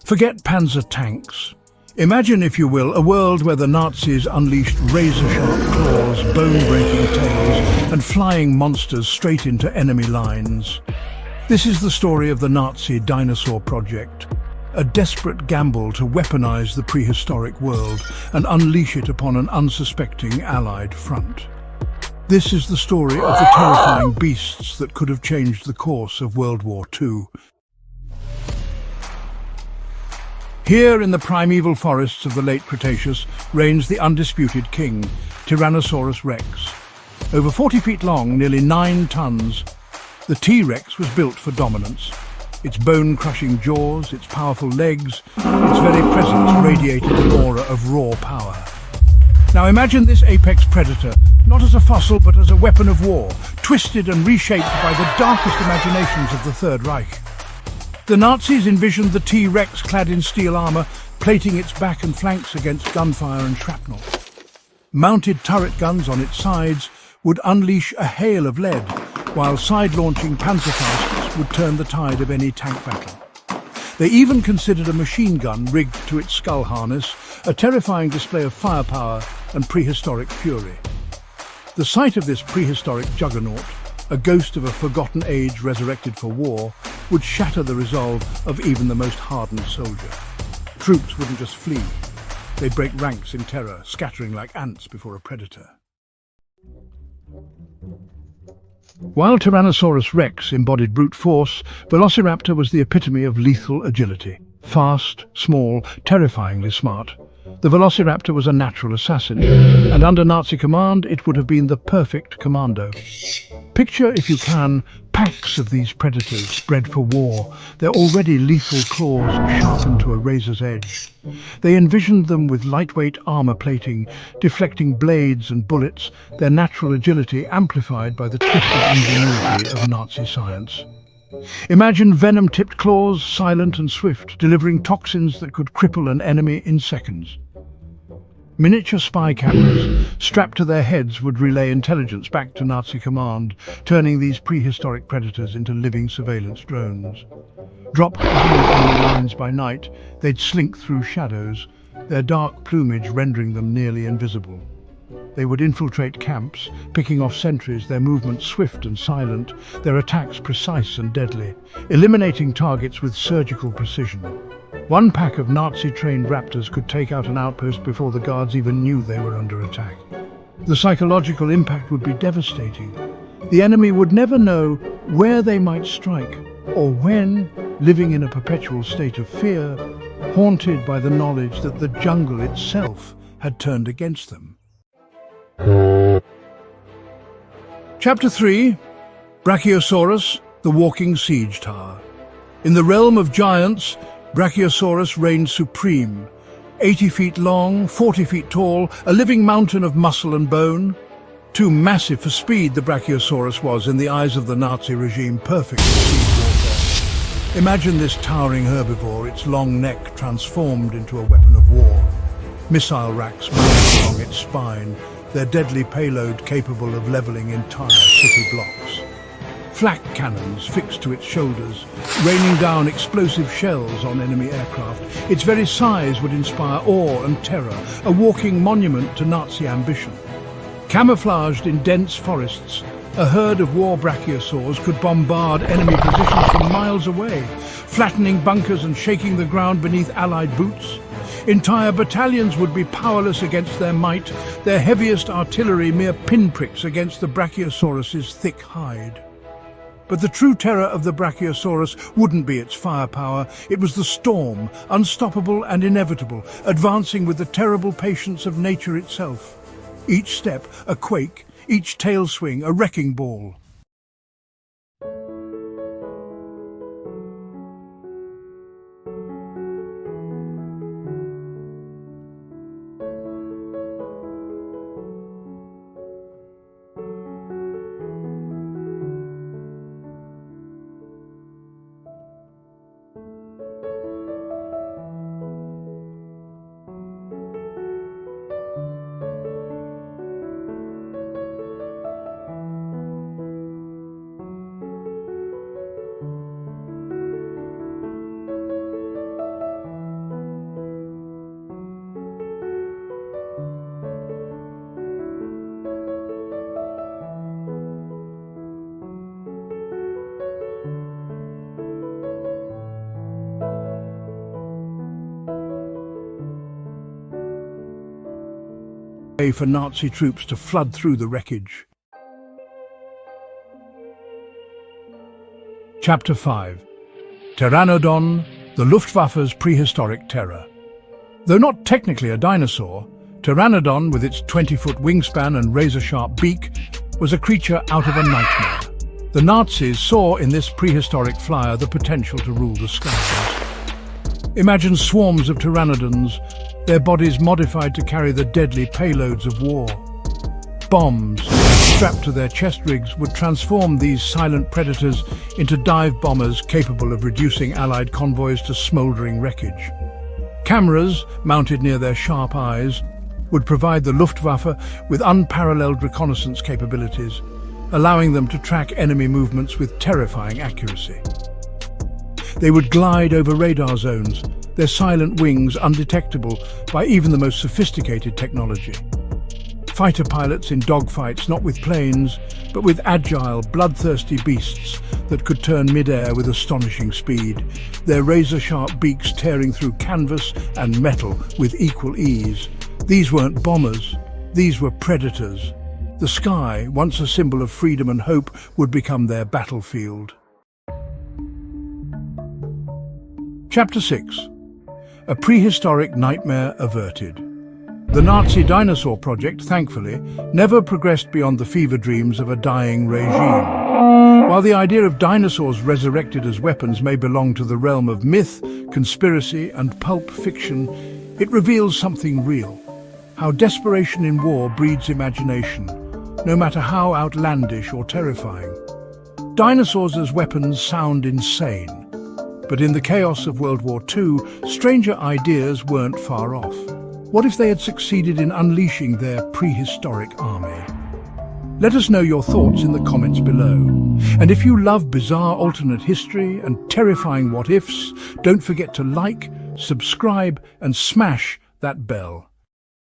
Forget Panzer tanks. Imagine, if you will, a world where the Nazis unleashed razor-sharp claws, bone-breaking tails, and flying monsters straight into enemy lines. This is the story of the Nazi dinosaur project, a desperate gamble to weaponize the prehistoric world and unleash it upon an unsuspecting Allied front. This is the story of the terrifying beasts that could have changed the course of World War II. Here in the primeval forests of the late Cretaceous reigns the undisputed king, Tyrannosaurus Rex. Over 40 feet long, nearly 9 tons, the T-Rex was built for dominance. Its bone-crushing jaws, its powerful legs, its very presence radiated an aura of raw power. Now imagine this apex predator, not as a fossil but as a weapon of war, twisted and reshaped by the darkest imaginations of the Third Reich. The Nazis envisioned the T-Rex clad in steel armor, plating its back and flanks against gunfire and shrapnel. Mounted turret guns on its sides would unleash a hail of lead, while side-launching Panzerfausts would turn the tide of any tank battle. They even considered a machine gun rigged to its skull harness, a terrifying display of firepower and prehistoric fury. The sight of this prehistoric juggernaut, a ghost of a forgotten age resurrected for war, would shatter the resolve of even the most hardened soldier. Troops wouldn't just flee. They'd break ranks in terror, scattering like ants before a predator. While Tyrannosaurus Rex embodied brute force, Velociraptor was the epitome of lethal agility. Fast, small, terrifyingly smart. The Velociraptor was a natural assassin, and under Nazi command it would have been the perfect commando. Picture, if you can, packs of these predators bred for war, their already lethal claws sharpened to a razor's edge. They envisioned them with lightweight armor plating, deflecting blades and bullets, their natural agility amplified by the twisted ingenuity of Nazi science. Imagine venom-tipped claws, silent and swift, delivering toxins that could cripple an enemy in seconds. Miniature spy cameras strapped to their heads would relay intelligence back to Nazi command, turning these prehistoric predators into living surveillance drones. Dropped behind enemy lines by night, they'd slink through shadows, their dark plumage rendering them nearly invisible. They would infiltrate camps, picking off sentries, their movements swift and silent, their attacks precise and deadly, eliminating targets with surgical precision. One pack of Nazi-trained raptors could take out an outpost before the guards even knew they were under attack. The psychological impact would be devastating. The enemy would never know where they might strike, or when, living in a perpetual state of fear, haunted by the knowledge that the jungle itself had turned against them. Chapter 3. Brachiosaurus, the Walking Siege Tower. In the realm of giants, Brachiosaurus reigned supreme. 80 feet long, 40 feet tall, a living mountain of muscle and bone. Too massive for speed, the Brachiosaurus was, in the eyes of the Nazi regime, perfect for siege warfare. Imagine this towering herbivore, its long neck transformed into a weapon of war. Missile racks mounted along its spine, their deadly payload capable of leveling entire city blocks. Flak cannons fixed to its shoulders, raining down explosive shells on enemy aircraft. Its very size would inspire awe and terror, a walking monument to Nazi ambition. Camouflaged in dense forests, a herd of war brachiosaurs could bombard enemy positions from miles away, flattening bunkers and shaking the ground beneath Allied boots. Entire battalions would be powerless against their might, their heaviest artillery mere pinpricks against the Brachiosaurus's thick hide. But the true terror of the Brachiosaurus wouldn't be its firepower. It was the storm, unstoppable and inevitable, advancing with the terrible patience of nature itself. Each step a quake, each tail swing a wrecking ball. way for Nazi troops to flood through the wreckage. Chapter 5. Pteranodon, the Luftwaffe's prehistoric terror. Though not technically a dinosaur, Pteranodon, with its 20-foot wingspan and razor-sharp beak, was a creature out of a nightmare. The Nazis saw in this prehistoric flyer the potential to rule the skies. Imagine swarms of pteranodons, their bodies modified to carry the deadly payloads of war. Bombs strapped to their chest rigs would transform these silent predators into dive bombers capable of reducing Allied convoys to smouldering wreckage. Cameras, mounted near their sharp eyes, would provide the Luftwaffe with unparalleled reconnaissance capabilities, allowing them to track enemy movements with terrifying accuracy. They would glide over radar zones, their silent wings undetectable by even the most sophisticated technology. Fighter pilots in dogfights, not with planes, but with agile, bloodthirsty beasts that could turn mid-air with astonishing speed, their razor-sharp beaks tearing through canvas and metal with equal ease. These weren't bombers, these were predators. The sky, once a symbol of freedom and hope, would become their battlefield. Chapter 6. A prehistoric nightmare averted. The Nazi dinosaur project, thankfully, never progressed beyond the fever dreams of a dying regime. While the idea of dinosaurs resurrected as weapons may belong to the realm of myth, conspiracy, and pulp fiction, it reveals something real: how desperation in war breeds imagination, no matter how outlandish or terrifying. Dinosaurs as weapons sound insane, but in the chaos of World War II, stranger ideas weren't far off. What if they had succeeded in unleashing their prehistoric army? Let us know your thoughts in the comments below. And if you love bizarre alternate history and terrifying what-ifs, don't forget to like, subscribe, and smash that bell.